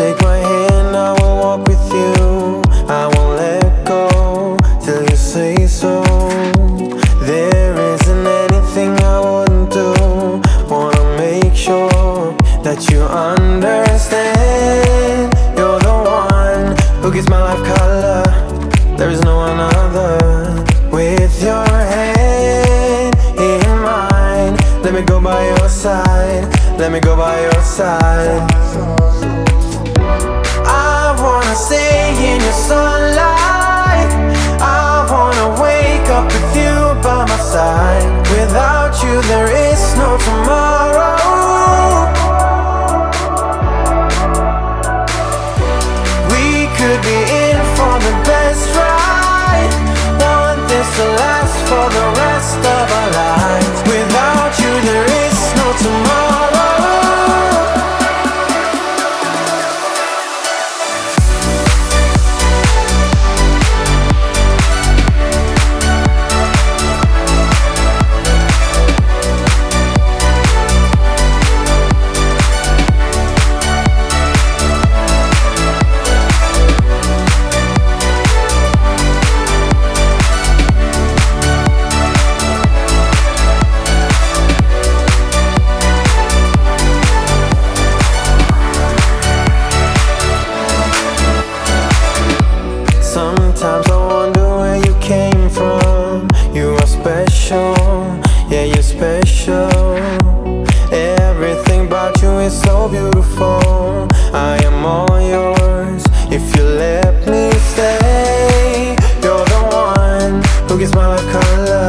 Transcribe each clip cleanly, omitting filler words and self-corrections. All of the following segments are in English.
Take my hand, I will walk with you. I won't let go till you say so. There isn't anything I wouldn't do. Wanna make sure that you understand. You're the one who gives my life color. There is no one other. With your hand in mine, let me go by your side. Let me go by your side. I wanna stay in your sunlight. I wanna wake up with you by my side. Without you there is no tomorrow. We could be in for the best ride. Want this to last for the rest of our lives. Without you there is no tomorrow. Sometimes I wonder where you came from. You are special, yeah, you're special. Everything about you is so beautiful. I am all yours if you let me stay. You're the one who gives my life color.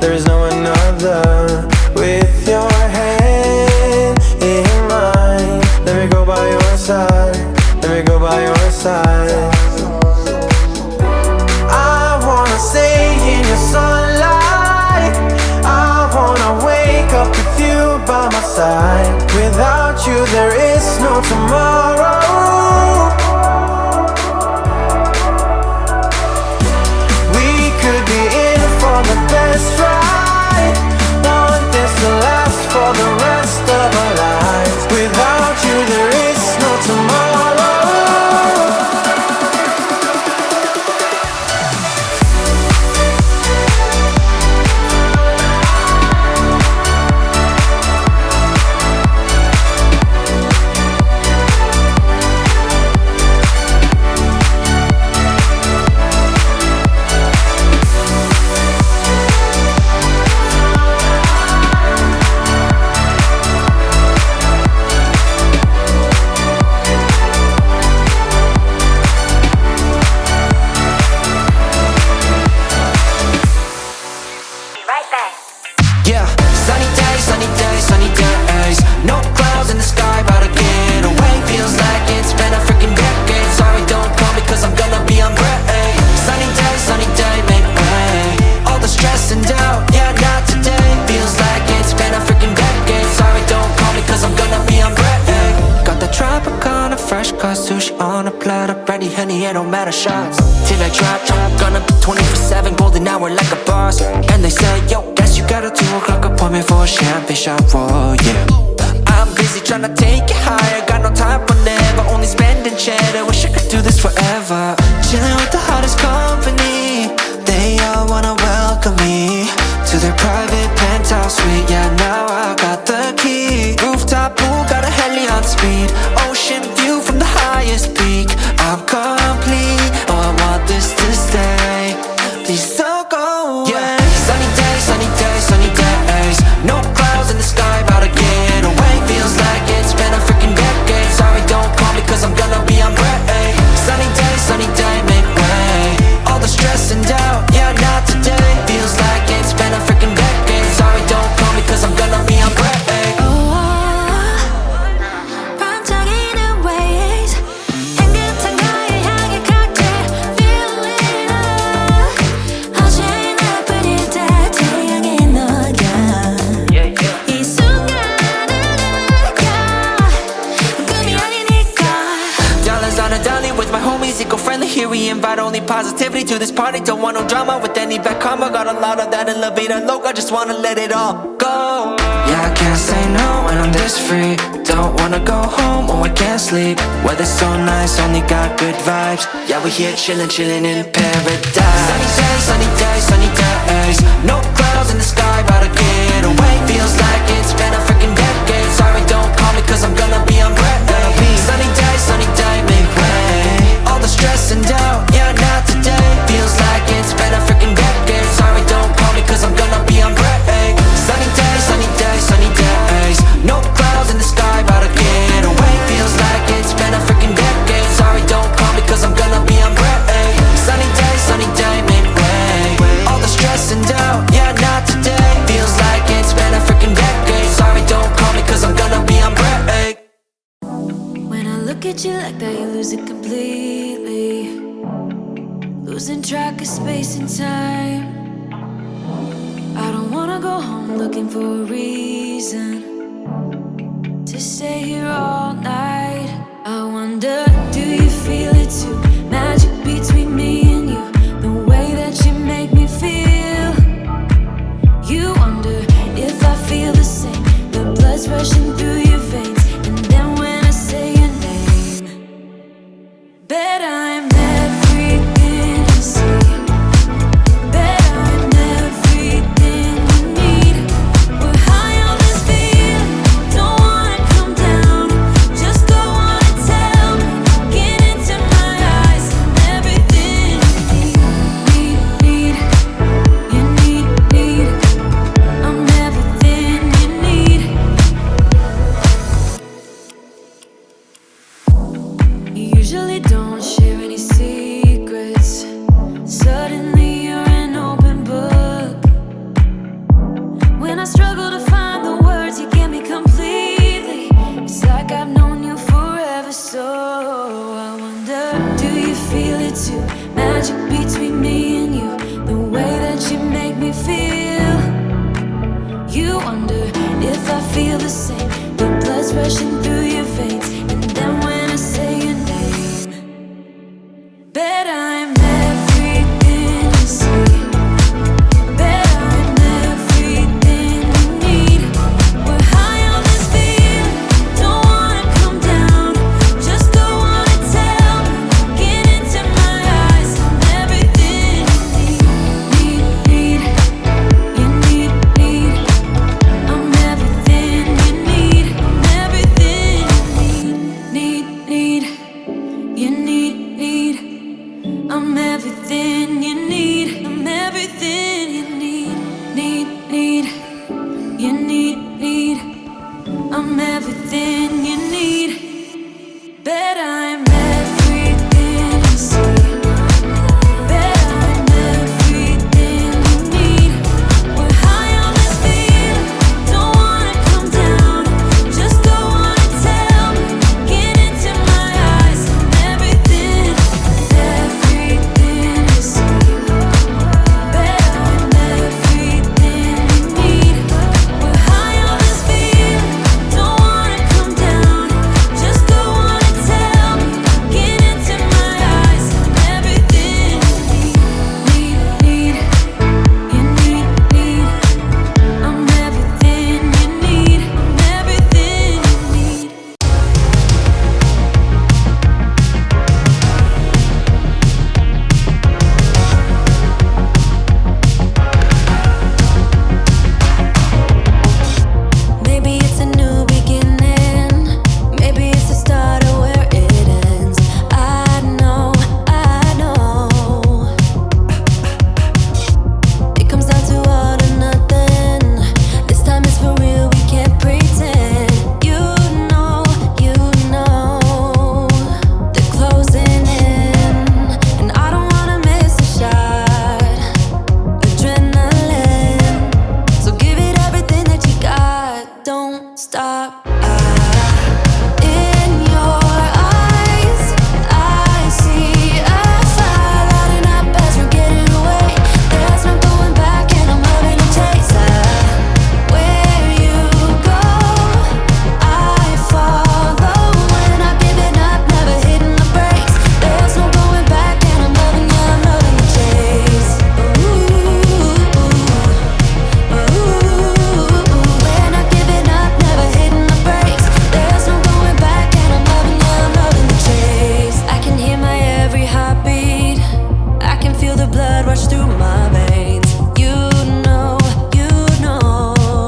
There is no another. With your hand in mine, let me go by your side. Let me go by your side. Stay in your sunlight. I wanna wake up with you by my side. Without you there is no tomorrow. We could be in for the best ride. Want this to last for the rest of our lives. Without you there is no tomorrow. It don't matter shots till I drop. Gonna be 24/7 golden hour like a boss. And they say, yo, guess you got a 2 o'clock appointment for a champagne shot. Whoa, yeah. I'm busy trying to take it higher. Got no time for never, only spending cheddar. Wish I could do this forever. Chilling with the hottest company. They all wanna welcome me to their private penthouse suite. Yeah, now I got the key. Rooftop pool, got a heli on speed. Ocean view from the highest peak. I'm complete, oh I want this to stay. Please don't go away. Yeah. Sunny days, sunny days, sunny days. No clouds in the sky, about to get away. Feels like it's been a freaking decade. Sorry, don't call me cause I'm gonna be on break. Sunny day, make way. All the stress and doubt, yeah, not today. Feels like it's been a freaking decade. Sorry, don't call me cause I'm gonna be on break. Here we invite only positivity to this party. Don't want no drama with any bad karma. Got a lot of that elevator logo, I just wanna let it all go. Yeah, I can't say no when I'm this free. don't wanna go home, oh I can't sleep. Weather's so nice, only got good vibes. Yeah, we're here chillin', chillin' in paradise. Sunny days, sunny days, sunny days. No clouds in the sky, about to get away. Feels like it's been a freaking decade. Sorry, don't call me cause I'm gonna be on break. Sunny day, make way. All the stress and doubt, yeah, not today. Feels like it's been a freaking decade. Sorry, don't call me cause I'm gonna be on break. Sunny days, sunny days, sunny days. No clouds in the sky, about to get away. Feels like it's been a freaking decade. Sorry, don't call me cause I'm gonna be on break. Sunny day, make way. All the stress and doubt, yeah, not today. Feels like it's been a freaking decade. Sorry, don't call me cause I'm gonna be on break. When I look at you like that, you lose it completely. Losing track of space and time. I don't wanna go home looking for a reason to stay here all night. I wonder, do you feel it too? Magic between me and you, the way that you make me feel. You wonder if I feel the same. The blood's rushing through your veins, and then when I say your name, bet I'm everything you see. Bet I'm everything you need. We're high on this feeling, don't wanna come down. Just go on and tell me, get into my eyes. I'm everything you need. I'm everything you need. You usually don't share any secrets. Suddenly you're an open book. When I struggle to find the words, you get me completely. It's like I've known you forever, so I wonder, do you feel it too? Magic between me and you, the way that you make me feel. You wonder if I feel the same. The blood's rushing through